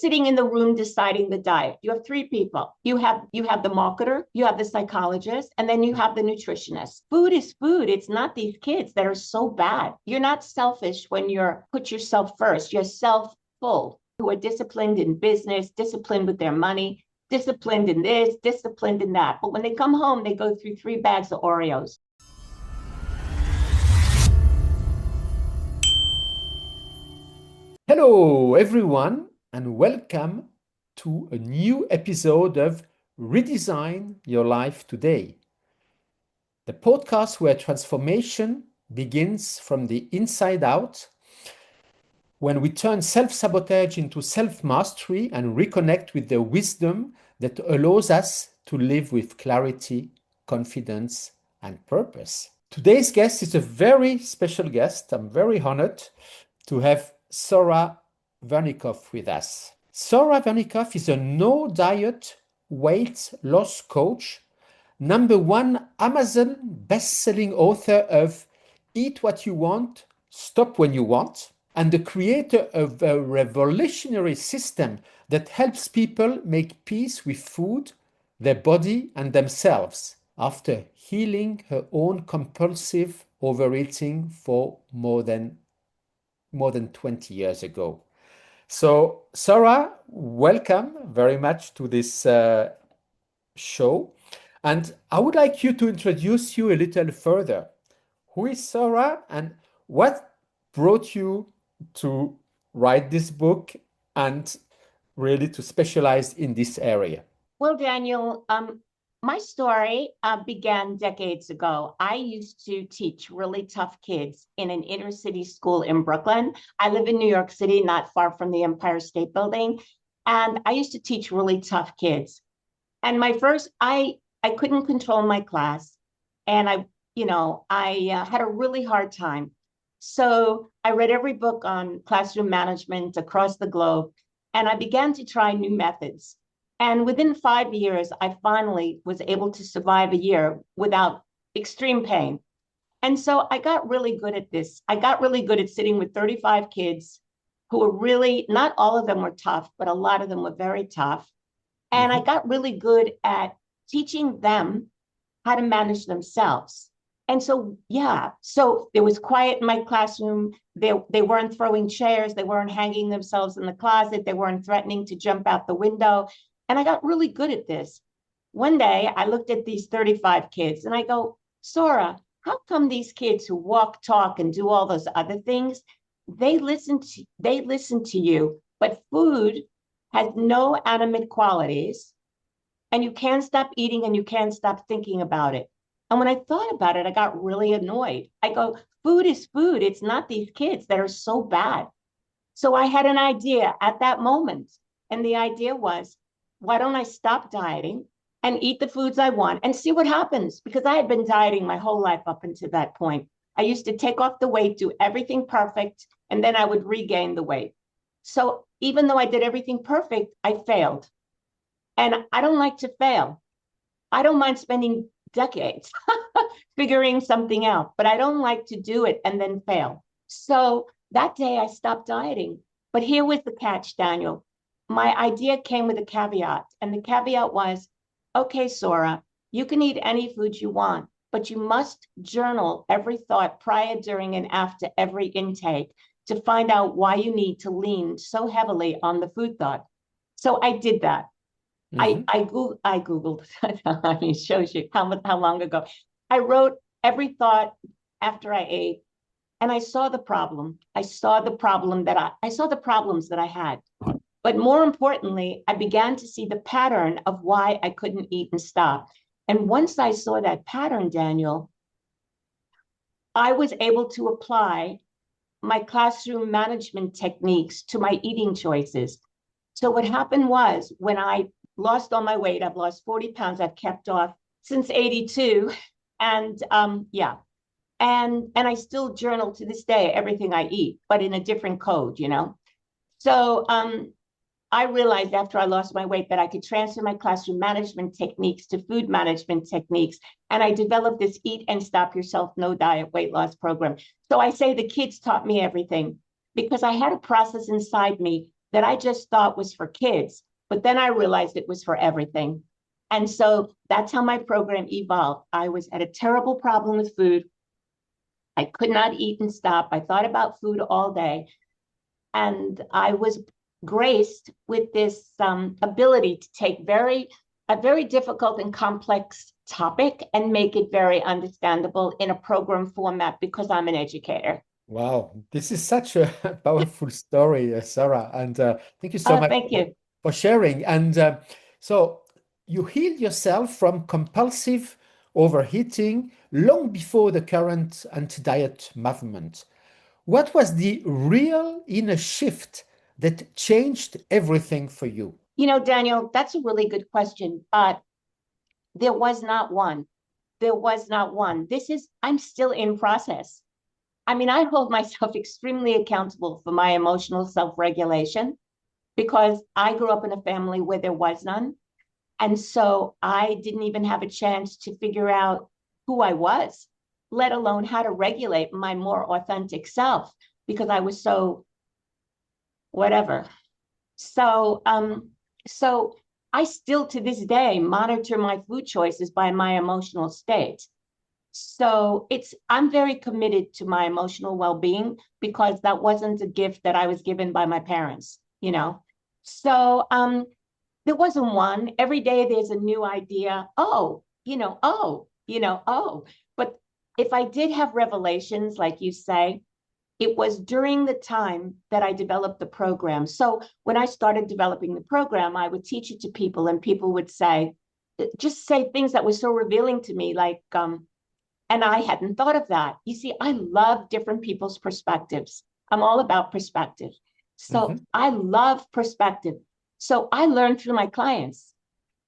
sitting in the room deciding the diet? You have three people. You have the marketer, you have the psychologist, and then you have the nutritionist. Food is food. It's not these kids that are so bad. You're not selfish when you're put yourself first. You're self-full, who are disciplined in business, disciplined with their money, disciplined in this, disciplined in that. But when they come home, they go through 3 bags of Oreos. Hello, everyone, and welcome to a new episode of Redesign Your Life Today, the podcast where transformation begins from the inside out, when we turn self-sabotage into self-mastery and reconnect with the wisdom that allows us to live with clarity, confidence, and purpose. Today's guest is a very special guest. I'm very honored to have Sora Vernikoff with us. Sora Vernikoff is a no-diet weight loss coach, #1 Amazon best-selling author of Eat What You Want, Stop When You Want, and the creator of a revolutionary system that helps people make peace with food, their body, and themselves after healing her own compulsive overeating for more than 20 years ago. So, Sora, welcome very much to this show. And I would like you to introduce you a little further. Who is Sora and what brought you to write this book and really to specialize in this area? Well, Daniel, my story began decades ago. I used to teach really tough kids in an inner city school in Brooklyn. I live in New York City, not far from the Empire State Building. And I used to teach really tough kids. And I couldn't control my class. And I had a really hard time. So I read every book on classroom management across the globe, and I began to try new methods. And within 5 years, I finally was able to survive a year without extreme pain. And so I got really good at this. I got really good at sitting with 35 kids who were really, not all of them were tough, but a lot of them were very tough. And I got really good at teaching them how to manage themselves. And so, so there was quiet in my classroom. They weren't throwing chairs. They weren't hanging themselves in the closet. They weren't threatening to jump out the window. And I got really good at this. One day I looked at these 35 kids and I go, Sora, how come these kids who walk, talk, and do all those other things, they listen to you, but food has no animate qualities, and you can't stop eating and you can't stop thinking about it. And when I thought about it, I got really annoyed. I go, food is food. It's not these kids that are so bad. So I had an idea at that moment. And the idea was, why don't I stop dieting and eat the foods I want and see what happens? Because I had been dieting my whole life up until that point. I used to take off the weight, do everything perfect, and then I would regain the weight. So even though I did everything perfect, I failed. And I don't like to fail. I don't mind spending decades figuring something out, but I don't like to do it and then fail. So that day I stopped dieting. But here was the catch, Daniel. My idea came with a caveat, and the caveat was, okay, Sora, you can eat any food you want, but you must journal every thought prior, during, and after every intake to find out why you need to lean so heavily on the food thought. So I did that. I Googled, I mean, shows you how long ago. I wrote every thought after I ate, and I saw the problem. I saw the problems that I had. But more importantly, I began to see the pattern of why I couldn't eat and stop. And once I saw that pattern, Daniel, I was able to apply my classroom management techniques to my eating choices. So what happened was, when I lost all my weight, I've lost 40 pounds, I've kept off since 82. And and I still journal to this day, everything I eat, but in a different code, So I realized after I lost my weight that I could transfer my classroom management techniques to food management techniques. And I developed this Eat and Stop Yourself No Diet weight loss program. So I say the kids taught me everything, because I had a process inside me that I just thought was for kids, but then I realized it was for everything. And so that's how my program evolved. I was at a terrible problem with food. I could not eat and stop. I thought about food all day. And I was graced with this ability to take a very difficult and complex topic and make it very understandable in a program format because I'm an educator. Wow, this is such a powerful story, Sarah, and thank you so Oh, much thank you. for sharing. And so you healed yourself from compulsive overeating long before the current anti-diet movement. What was the real inner shift that changed everything for you? You know, Daniel, that's a really good question, but there was not one. There was not one. I'm still in process. I mean, I hold myself extremely accountable for my emotional self-regulation because I grew up in a family where there was none. And so I didn't even have a chance to figure out who I was, let alone how to regulate my more authentic self because I was so whatever. So, so I still to this day monitor my food choices by my emotional state. So I'm very committed to my emotional well-being because that wasn't a gift that I was given by my parents, you know. So there wasn't one. Every day there's a new idea. Oh. But if I did have revelations, like you say, it was during the time that I developed the program. So when I started developing the program, I would teach it to people and people would just say things that were so revealing to me, like, and I hadn't thought of that. You see, I love different people's perspectives. I'm all about perspective. So Mhm. I love perspective. So I learn through my clients.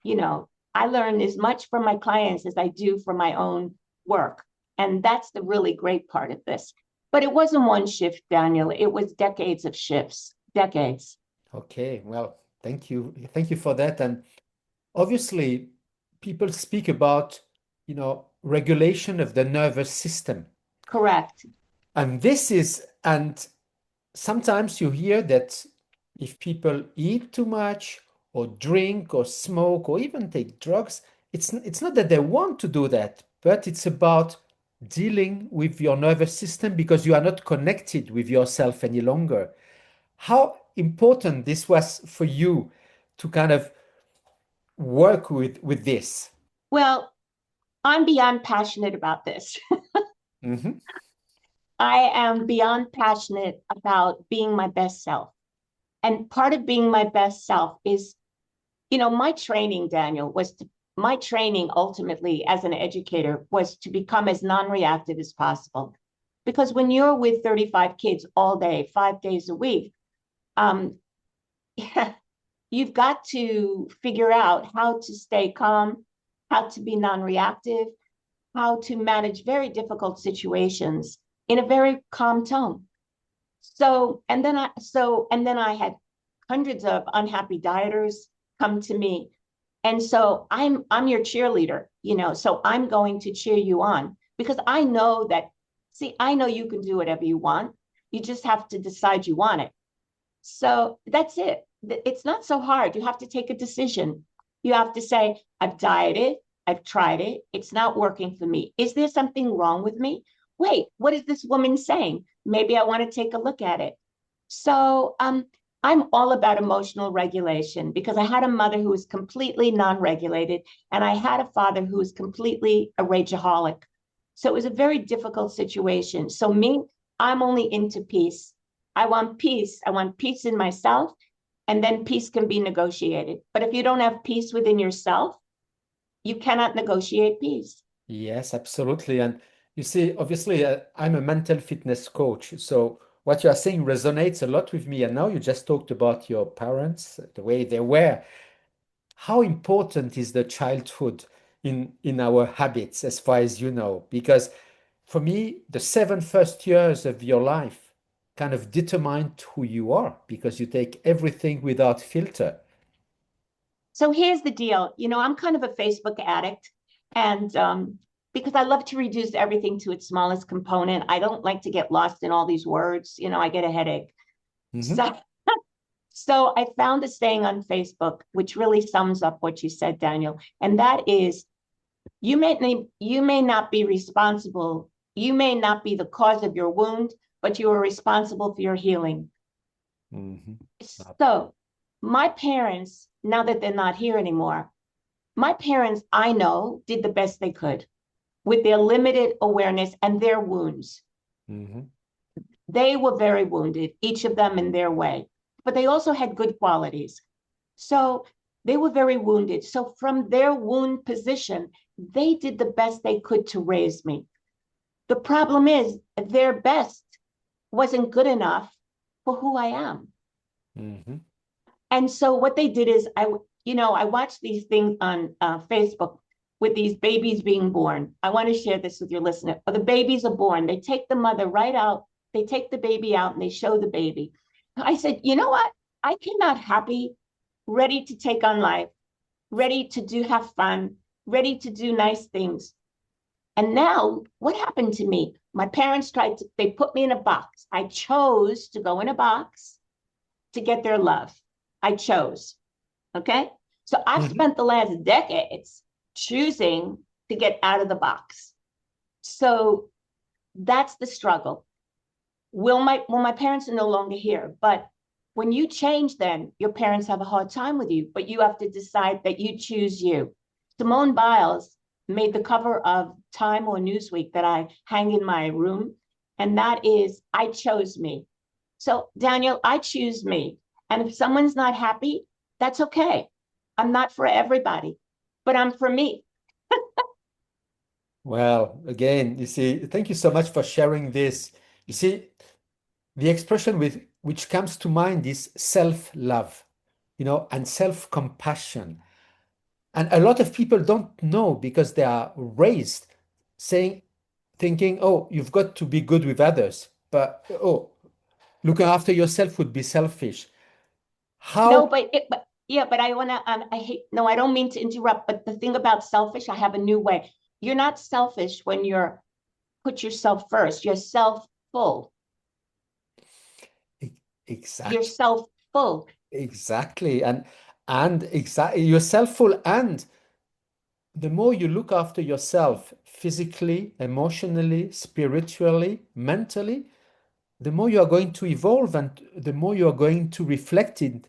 You know, I learn as much from my clients as I do from my own work. And that's the really great part of this. But it wasn't one shift, Daniel. It was decades of shifts, decades. Okay, well, thank you. Thank you for that. And obviously, people speak about, regulation of the nervous system. Correct. And sometimes you hear that if people eat too much or drink or smoke or even take drugs, it's not that they want to do that, but it's about dealing with your nervous system because you are not connected with yourself any longer. How important this was for you to kind of work with this? Well, I'm beyond passionate about this. Hmm. I am beyond passionate about being my best self. And part of being my best self is, my training, Daniel, my training ultimately as an educator was to become as non-reactive as possible. Because when you're with 35 kids all day, 5 days a week, um, you've got to figure out how to stay calm, how to be non-reactive, how to manage very difficult situations in a very calm tone. So and then I had hundreds of unhappy dieters come to me. And so I'm your cheerleader, so I'm going to cheer you on because I know you can do whatever you want. You just have to decide you want it. So that's it. It's not so hard. You have to take a decision. You have to say, I've dieted, I've tried it, it's not working for me. Is there something wrong with me? Wait, what is this woman saying? Maybe I want to take a look at it. So I'm all about emotional regulation because I had a mother who was completely non-regulated, and I had a father who was completely a rageaholic. So it was a very difficult situation. So I'm only into peace. I want peace. I want peace in myself, and then peace can be negotiated. But if you don't have peace within yourself, you cannot negotiate peace. Yes, absolutely. And you see, obviously, I'm a mental fitness coach. So what you are saying resonates a lot with me. And now you just talked about your parents, the way they were. How important is the childhood in our habits, as far as you know? Because for me, the 7 first years of your life kind of determine who you are because you take everything without filter. So here's the deal. I'm kind of a Facebook addict, and because I love to reduce everything to its smallest component, I don't like to get lost in all these words. I get a headache. Mhm. So, So I found a saying on Facebook, which really sums up what you said, Daniel. And that is, you may not be responsible. You may not be the cause of your wound, but you are responsible for your healing. Mhm. So my parents, now that they're not here anymore, my parents, I know, did the best they could with their limited awareness and their wounds. Mhm. They were very wounded, each of them in their way, but they also had good qualities. So they were very wounded. So from their wound position, they did the best they could to raise me. The problem is their best wasn't good enough for who I am. Mhm. And so what they did is I watched these things on Facebook with these babies being born. I want to share this with your listener. The babies are born. They take the mother right out. They take the baby out and they show the baby. I said, you know what? I came out happy, ready to take on life, ready to have fun, ready to do nice things. And now what happened to me? My parents they put me in a box. I chose to go in a box to get their love. I chose. Okay. So I've Mhm. spent the last decades choosing to get out of the box. So that's the struggle. My parents are no longer here, but when you change, then your parents have a hard time with you, but you have to decide that you choose you. Simone Biles made the cover of Time or Newsweek that I hang in my room, and that is, I chose me. So, Daniel, I choose me. And if someone's not happy, that's okay. I'm not for everybody, but I'm for me. Well, again, you see, thank you so much for sharing this. You see, the expression which comes to mind is self-love, and self-compassion. And a lot of people don't know because they are raised thinking, oh, you've got to be good with others, but oh, looking after yourself would be selfish. No, How? but yeah, but I want to, I hate, no, I don't mean to interrupt, but the thing about selfish, I have a new way. You're not selfish when put yourself first. You're self-full. E- You're Exactly, self-full. exactly, and exactly yourself full, and the more you look after yourself physically, emotionally, spiritually, mentally, the more you are going to evolve and the more you are going to reflect it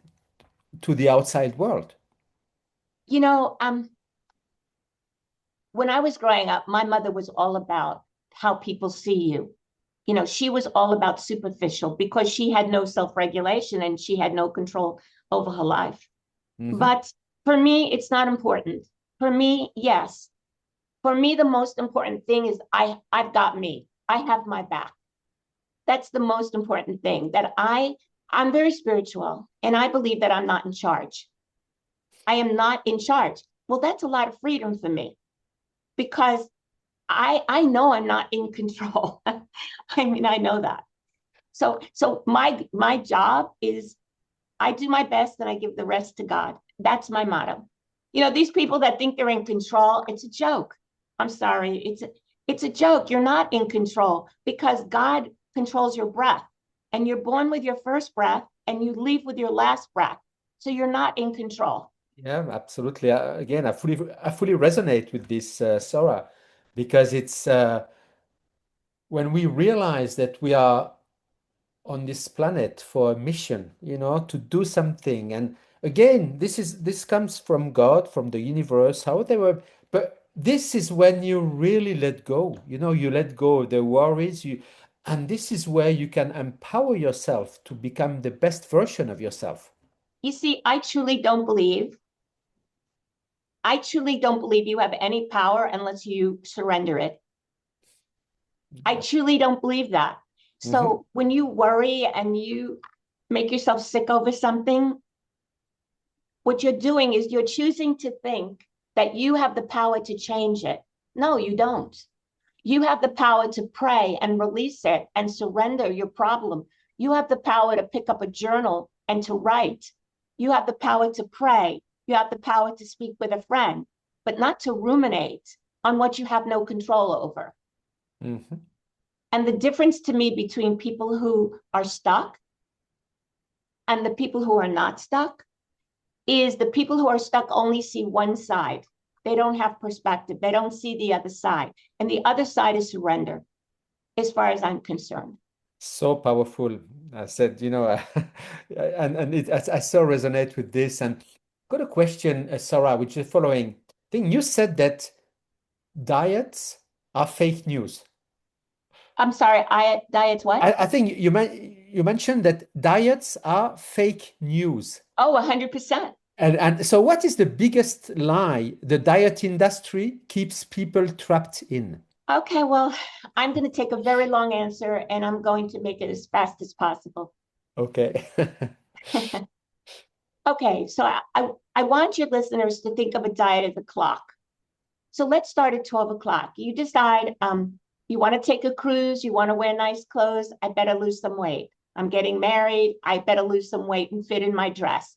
to the outside world. You know, when I was growing up, my mother was all about how people see you. She was all about superficial because she had no self-regulation and she had no control over her life. Mhm. But for me, it's not important. For me, yes. For me, the most important thing is I've got me. I have my back. That's the most important thing. I'm very spiritual and I believe that I'm not in charge. I am not in charge. Well, that's a lot of freedom for me because I know I'm not in control. I mean, I know that. So my job is I do my best and I give the rest to God. That's my motto. These people that think they're in control, it's a joke. I'm sorry. It's a joke. You're not in control because God controls your breath. And you're born with your first breath and you leave with your last breath. So you're not in control. Yeah, absolutely. Again, I fully resonate with this, Sora, because it's when we realize that we are on this planet for a mission, to do something. And again, this comes from God, from the universe, however, but this is when you really let go. You let go of the worries, and this is where you can empower yourself to become the best version of yourself. You see, I truly don't believe you have any power unless you surrender it. I truly don't believe that. Mhm. So when you worry and you make yourself sick over something, what you're doing is you're choosing to think that you have the power to change it. No, you don't. You have the power to pray and release it and surrender your problem. You have the power to pick up a journal and to write. You have the power to pray. You have the power to speak with a friend, but not to ruminate on what you have no control over. And the difference to me between people who are stuck and the people who are not stuck is the people who are stuck only see one side. They don't have perspective. They don't see the other side. And the other side is surrender, as far as I'm concerned. So powerful. I said, I so resonate with this. And got a question, Sarah, which is the following. I think you said that diets are fake news. I'm sorry, diets what? I think you mentioned that diets are fake news. Oh, 100%. And so what is the biggest lie the diet industry keeps people trapped in? Okay, well, I'm going to take a very long answer and I'm going to make it as fast as possible. Okay. Okay, so I want your listeners to think of a diet as a clock. So let's start at 12 o'clock. You decide you want to take a cruise, you want to wear nice clothes, I better lose some weight. I'm getting married, I better lose some weight and fit in my dress.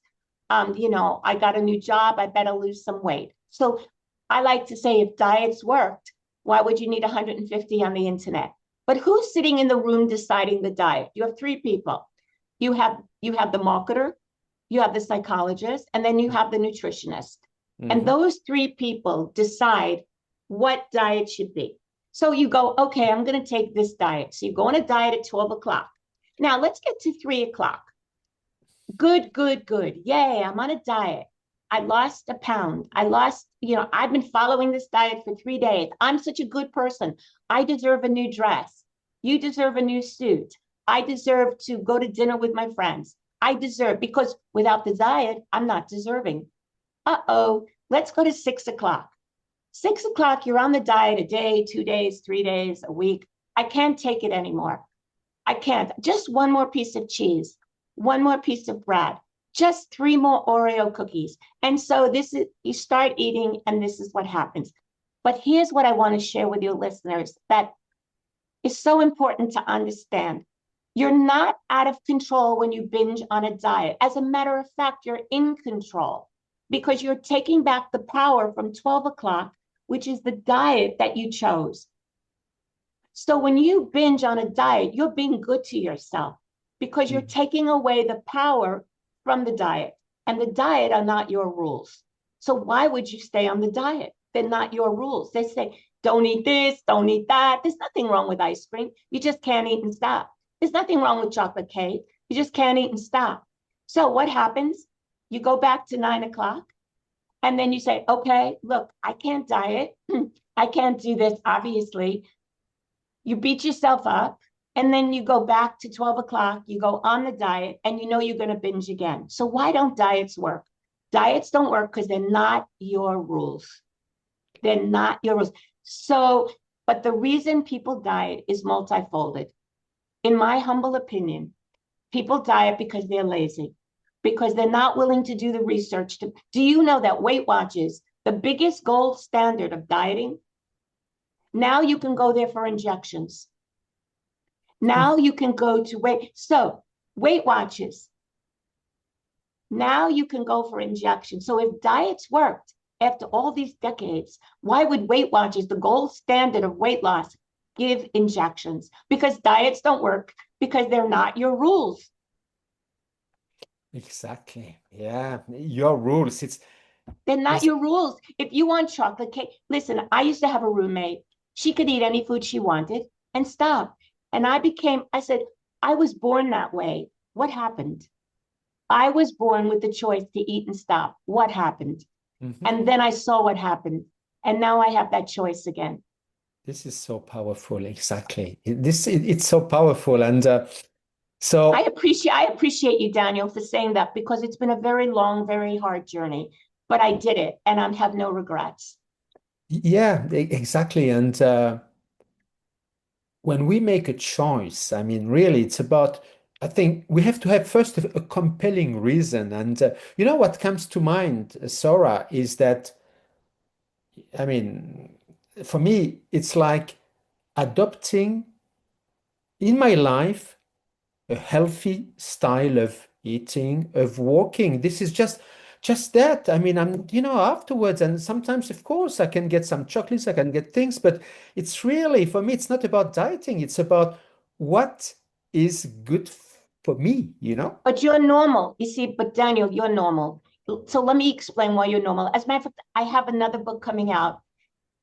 I got a new job, I better lose some weight. So I like to say if diets worked, why would you need 150 on the internet? But who's sitting in the room deciding the diet? You have three people. You have the marketer, you have the psychologist, and then you have the nutritionist. And those three people decide what diet should be. So you go, okay, I'm going to take this diet. So you go on a diet at 12 o'clock. Now let's get to 3 o'clock. Good, good, good. Yay, I'm on a diet. I lost a pound. I've been following this diet for 3 days. I'm such a good person. I deserve a new dress. You deserve a new suit. I deserve to go to dinner with my friends. I deserve, because without the diet, I'm not deserving. Uh-oh, let's go to 6 o'clock. 6 o'clock, you're on the diet a day, 2 days, 3 days, a week. I can't take it anymore. I can't. Just one more piece of cheese, one more piece of bread, just 3 more Oreo cookies. And so you start eating and this is what happens. But here's what I want to share with your listeners that is so important to understand. You're not out of control when you binge on a diet. As a matter of fact, you're in control because you're taking back the power from 12 o'clock, which is the diet that you chose. So when you binge on a diet, you're being good to yourself because you're taking away the power from the diet. And the diet are not your rules. So why would you stay on the diet? They're not your rules. They say, don't eat this, don't eat that. There's nothing wrong with ice cream. You just can't eat and stop. There's nothing wrong with chocolate cake. You just can't eat and stop. So what happens? You go back to 9 o'clock and then you say, okay, look, I can't diet. I can't do this, obviously. You beat yourself up and then you go back to 12 o'clock, you go on the diet and you know you're going to binge again. So why don't diets work? Diets don't work because they're not your rules. They're not your rules. So, but the reason people diet is multifolded. In my humble opinion, people diet because they're lazy, because they're not willing to do the research. Do you know that Weight Watchers, the biggest gold standard of dieting, now you can go there for injections. Now you can go to Weight Watchers. Now you can go for injections. So if diets worked after all these decades, why would Weight Watchers, the gold standard of weight loss, give injections? Because diets don't work because they're not your rules. Exactly. Yeah, your rules. They're not your rules. If you want chocolate cake, listen, I used to have a roommate. She could eat any food she wanted and stop. And I said, I was born that way. What happened? I was born with the choice to eat and stop. What happened? And then I saw what happened. And now I have that choice again. This is so powerful. Exactly. It's so powerful. And so I appreciate you, Daniel, for saying that because it's been a very long, very hard journey. But I did it and I have no regrets. yeah, exactly. And when we make a choice, I mean, really, it's about, I think we have to have first a compelling reason. And what comes to mind, Sora, is that, I mean, for me, it's like adopting in my life a healthy style of eating, of walking. This is just that. I mean, I'm, afterwards, and sometimes, of course, I can get some chocolates, I can get things, but it's really, for me, it's not about dieting. It's about what is good for me, you know? But you're normal. You see, but Daniel, you're normal. So let me explain why you're normal. As a matter of fact, I have another book coming out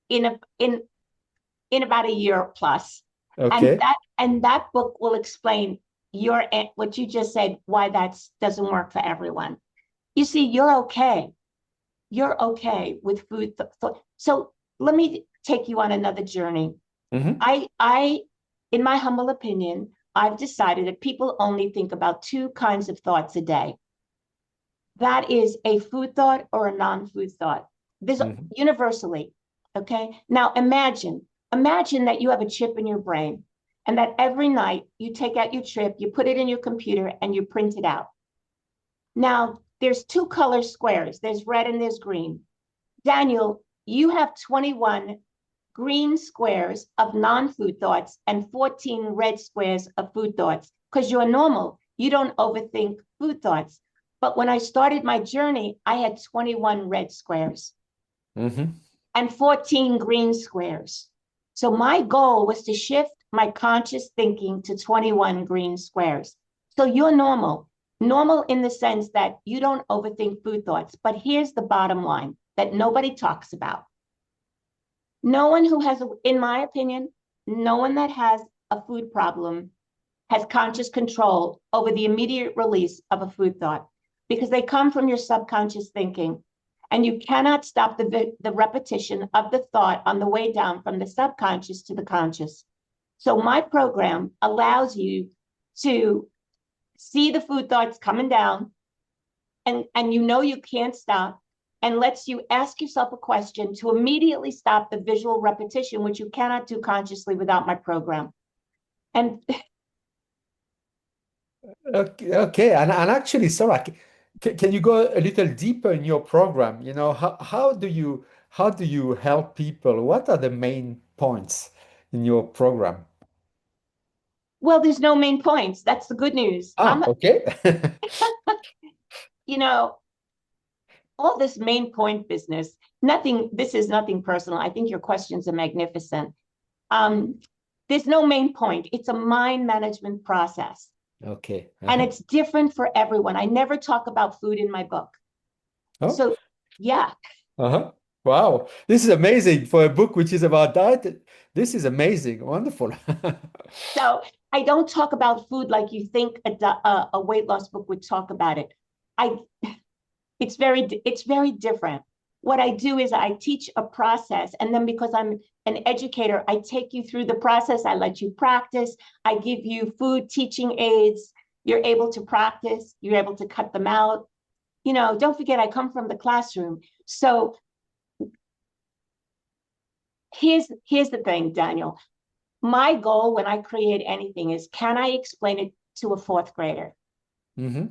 in a in about a year plus. Okay. And that book will explain your what you just said, why that doesn't work for everyone. You see, you're okay. You're okay with food. So let me take you on another journey. Mm-hmm. I, in my humble opinion, I've decided that people only think about two kinds of thoughts a day. That is a food thought or a non-food thought. This Mm-hmm. universally. Okay. Now imagine that you have a chip in your brain and that every night you take out your chip, you put it in your computer and you print it out. Now there's two color squares. There's red and there's green. Daniel, you have 21 green squares of non-food thoughts and 14 red squares of food thoughts because you're normal. You don't overthink food thoughts. But when I started my journey, I had 21 red squares Mm-hmm. and 14 green squares. So my goal was to shift my conscious thinking to 21 green squares. So you're normal, normal in the sense that you don't overthink food thoughts. But here's the bottom line that nobody talks about. No one who has, in my opinion, no one that has a food problem has conscious control over the immediate release of a food thought because they come from your subconscious thinking. And you cannot stop the repetition of the thought on the way down from the subconscious to the conscious. So my program allows you to see the food thoughts coming down and you know you can't stop and lets you ask yourself a question to immediately stop the visual repetition, which you cannot do consciously without my program. And Okay. And actually, Sarah, can you go a little deeper in your program? You know, how do you help people? What are the main points in your program? well, there's no main points. That's the good news. Ah, okay. You know, all this main point business, this is nothing personal. I think your questions are magnificent. Um, there's no main point. It's a mind management process. Okay. And Uh-huh. it's different for everyone. I never talk about food in my book. Oh, So, yeah. uh-huh. Wow. This is amazing for a book which is about diet. This is amazing. Wonderful. So, I don't talk about food like you think a weight loss book would talk about it. I it's very different. What I do is I teach a process, and then because I'm an educator, I take you through the process. I let you practice. I give you food teaching aids. You're able to practice. You're able to cut them out. You know, don't forget, I come from the classroom. So here's the thing, Daniel. My goal when I create anything is, can I explain it to a fourth grader? Hmm.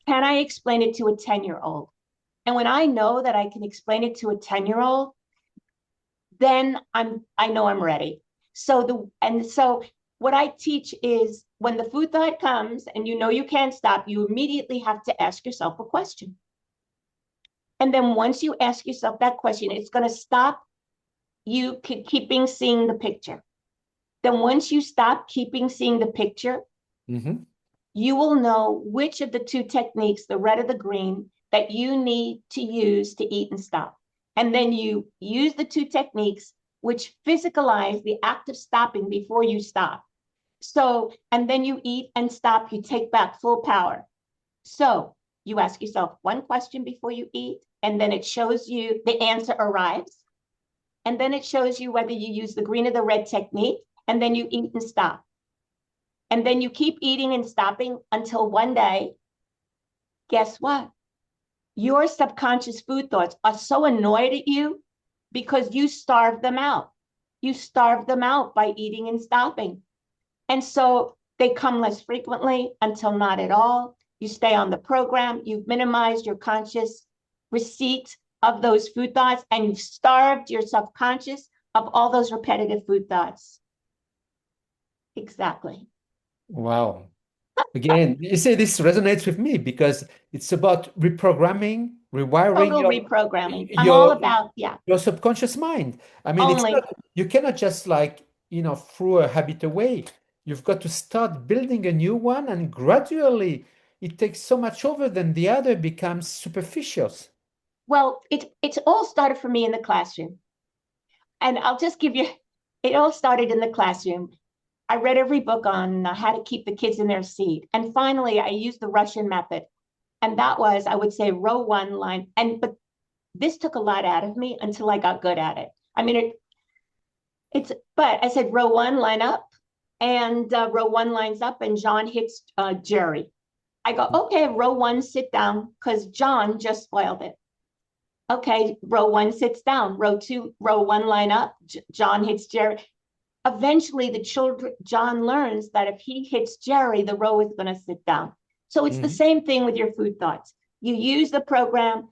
Can I explain it to a 10-year-old? And when I know that I can explain it to a 10-year-old, then I know I'm ready. So what I teach is when the food thought comes and you know you can't stop, you immediately have to ask yourself a question. And then once you ask yourself that question, it's going to stop you keeping seeing the picture. Then once you stop keeping seeing the picture, Hmm. you will know which of the two techniques, the red or the green, that you need to use to eat and stop. And then you use the two techniques which physicalize the act of stopping before you stop. So, and then you eat and stop, you take back full power. So you ask yourself one question before you eat, and then it shows you the answer arrives. And then it shows you whether you use the green or the red technique, and then you eat and stop. And then you keep eating and stopping until one day, guess what? Your subconscious food thoughts are so annoyed at you because you starved them out. You starved them out by eating and stopping. And so they come less frequently until not at all. You stay on the program, you've minimized your conscious receipt of those food thoughts, and you've starved your subconscious of all those repetitive food thoughts. Exactly. Wow. Again, you say this resonates with me because it's about reprogramming, rewiring Total reprogramming. I'm all your about, yeah, your subconscious mind. I mean, it's not only you cannot just like, throw a habit away. you've got to start building a new one, and gradually it takes so much over, then the other becomes superficial. Well, it's all started for me in the classroom. And I'll just give you, it all started in the classroom. I read every book on how to keep the kids in their seat. And finally, I used the Russian method. And that was, I would say, row one line. But this took a lot out of me until I got good at it. I mean, but I said, row one, line up. And row one lines up, and John hits Jerry. I go, okay, row one, sit down, because John just spoiled it. Okay, row one sits down. Row one line up. John hits Jerry. Eventually, John learns that if he hits Jerry, the row is going to sit down. So it's the same thing with your food thoughts. You use the program,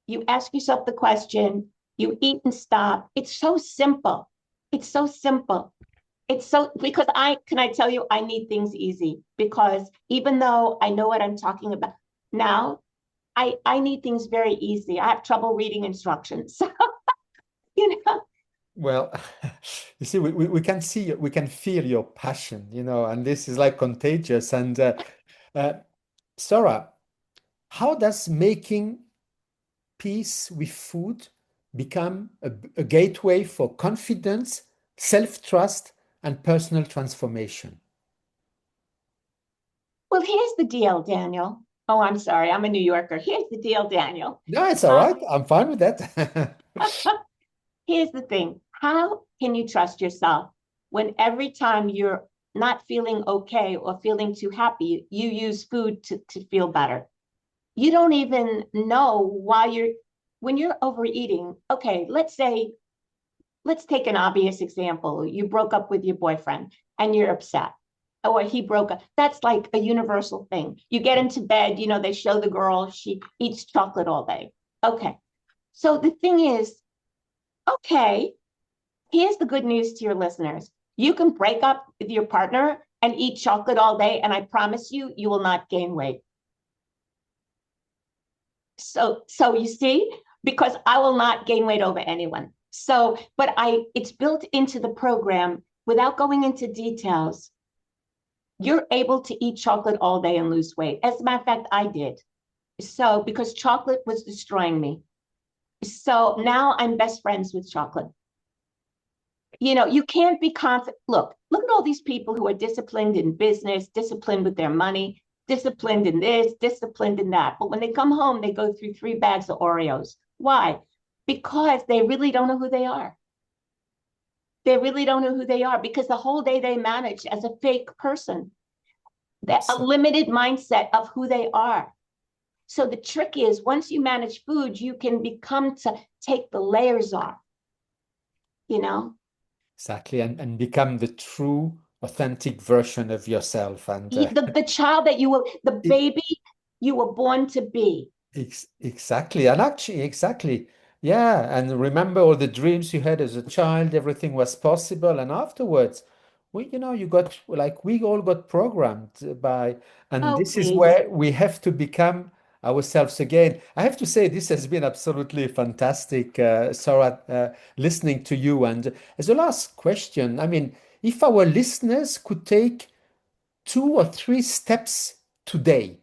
you ask yourself the question, you eat and stop. It's so simple. It's so simple. Because can I tell you, I need things easy, because even though I know what I'm talking about now, I need things very easy. I have trouble reading instructions. So, you know. Well, you see, we can see, we can feel your passion, and this is like contagious. And uh, Sora, how does making peace with food become a gateway for confidence, self-trust, and personal transformation? Well, here's the deal, Daniel. Oh, I'm sorry. I'm a New Yorker. Here's the deal, Daniel. No, it's all right. I'm fine with that. Here's the thing. How can you trust yourself when every time you're not feeling okay or feeling too happy, you use food to feel better? You don't even know when you're overeating. Okay, let's take an obvious example. You broke up with your boyfriend and you're upset, or he broke up. That's like a universal thing. You get into bed, they show the girl, she eats chocolate all day. Okay. So the thing is, okay, here's the good news to your listeners. You can break up with your partner and eat chocolate all day, and I promise you, you will not gain weight. So you see, because I will not gain weight over anyone. So, but it's built into the program without going into details. You're able to eat chocolate all day and lose weight. As a matter of fact, I did. So, because chocolate was destroying me. So now I'm best friends with chocolate. You can't be confident. Look at all these people who are disciplined in business, disciplined with their money, disciplined in this, disciplined in that. But when they come home, they go through 3 bags of Oreos. Why? Because they really don't know who they are. They really don't know who they are, because the whole day they manage as a fake person, a limited mindset of who they are. So the trick is, once you manage food, you can become to take the layers off, Exactly, and become the true, authentic version of yourself. And the child the baby you were born to be. Exactly. And actually, exactly. Yeah. And remember all the dreams you had as a child, everything was possible. And afterwards, we all got programmed and Oh, this is please. where we have to become ourselves again. I have to say, this has been absolutely fantastic, Sarah, listening to you. And as a last question, I mean, if our listeners could take 2 or 3 steps today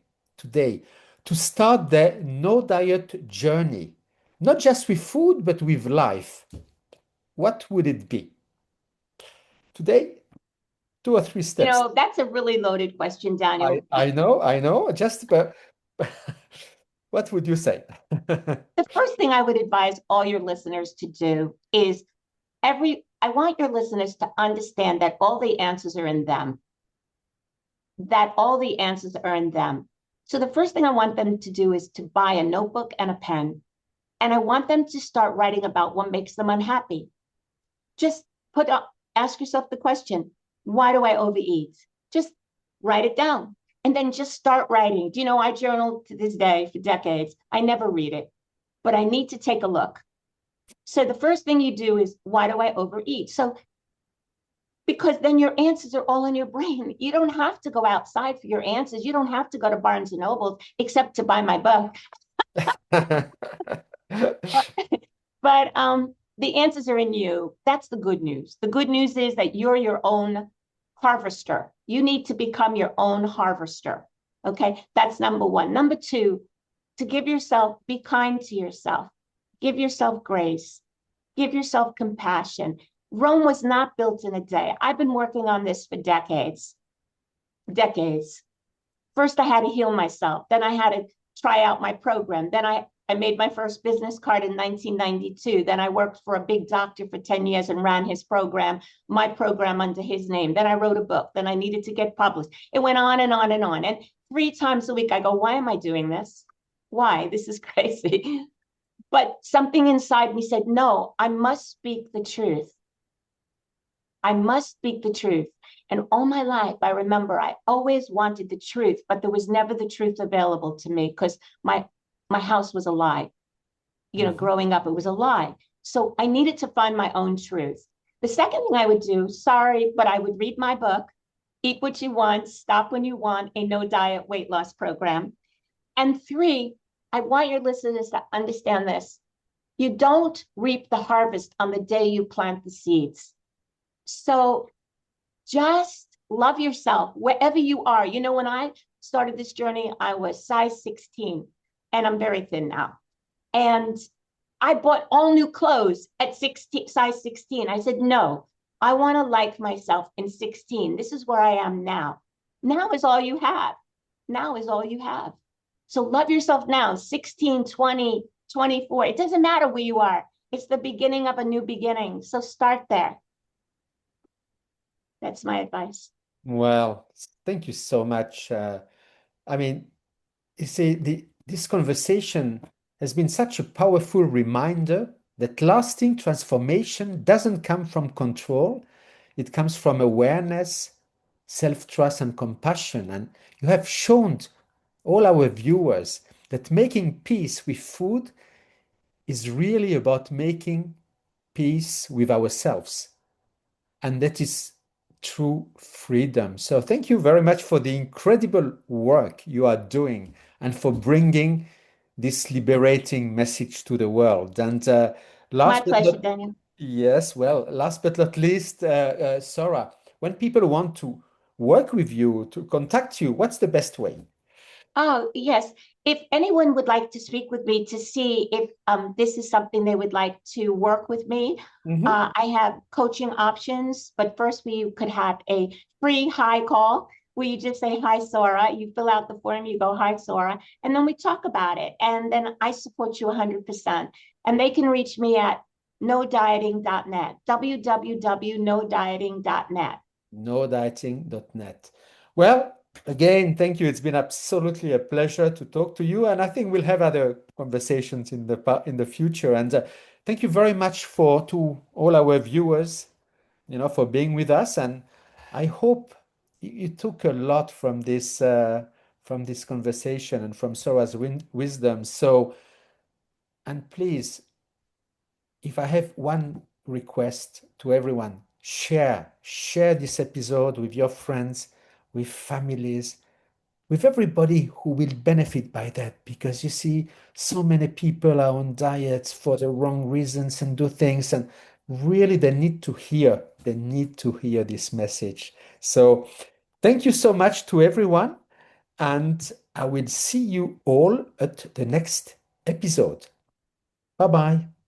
to start their no diet journey, not just with food, but with life, what would it be? Today, 2 or 3 steps. That's a really loaded question, I, Daniel. I know, I know. Just but what would you say? The first thing I would advise all your listeners to do is I want your listeners to understand that all the answers are in them. That all the answers are in them. So the first thing I want them to do is to buy a notebook and a pen. And I want them to start writing about what makes them unhappy. Just ask yourself the question, why do I overeat? Just write it down. And then just start writing. Do you know, I journal to this day for decades. I never read it, but I need to take a look. So the first thing you do is, why do I overeat? So, because then your answers are all in your brain. You don't have to go outside for your answers. You don't have to go to Barnes and Noble, except to buy my book. But the answers are in you. That's the good news. The good news is that you're your own harvester. You need to become your own harvester. Okay, that's number one. Number two, to give yourself, be kind to yourself. Give yourself grace. Give yourself compassion. Rome was not built in a day. I've been working on this for decades. Decades. First, I had to heal myself. Then I had to try out my program. Then I made my first business card in 1992. Then I worked for a big doctor for 10 years and ran his program, my program under his name. Then I wrote a book. Then I needed to get published. It went on and on and on. And 3 times a week, I go, why am I doing this? Why? This is crazy. But something inside me said, no, I must speak the truth. I must speak the truth. And all my life, I remember I always wanted the truth, but there was never the truth available to me because my house was a lie. Growing up, it was a lie. So I needed to find my own truth. The second thing I would do, sorry, but I would read my book, Eat What You Want, Stop When You Want, a no diet weight loss program. And 3, I want your listeners to understand this. You don't reap the harvest on the day you plant the seeds. So just love yourself wherever you are. When I started this journey, I was size 16 and I'm very thin now. And I bought all new clothes at size 16. I said, no, I want to like myself in 16. This is where I am now. Now is all you have. Now is all you have. So love yourself now, 16, 20, 24. It doesn't matter where you are. It's the beginning of a new beginning. So start there. That's my advice. Well, thank you so much. I mean, you see, this conversation has been such a powerful reminder that lasting transformation doesn't come from control. It comes from awareness, self-trust, and compassion. And you have shown all our viewers that making peace with food is really about making peace with ourselves. And that is true freedom. So thank you very much for the incredible work you are doing and for bringing this liberating message to the world. And My pleasure, Daniel. yes, well, last but not least, Sora, when people want to work with you, to contact you, what's the best way? Oh, yes. If anyone would like to speak with me to see if this is something they would like to work with me, I have coaching options. But first, we could have a free hi call where you just say, hi, Sora. You fill out the form, you go, hi, Sora. And then we talk about it. And then I support you 100%. And they can reach me at nodieting.net, www.nodieting.net. Nodieting.net. Well, again, thank you. It's been absolutely a pleasure to talk to you, and I think we'll have other conversations in the future. And thank you very much to all our viewers, for being with us. And I hope you took a lot from this conversation and from Sora's wisdom. So, and please, if I have one request to everyone, share this episode with your friends, with families, with everybody who will benefit by that, because you see, so many people are on diets for the wrong reasons and do things, and really they need to hear this message. So thank you so much to everyone, and I will see you all at the next episode. Bye bye.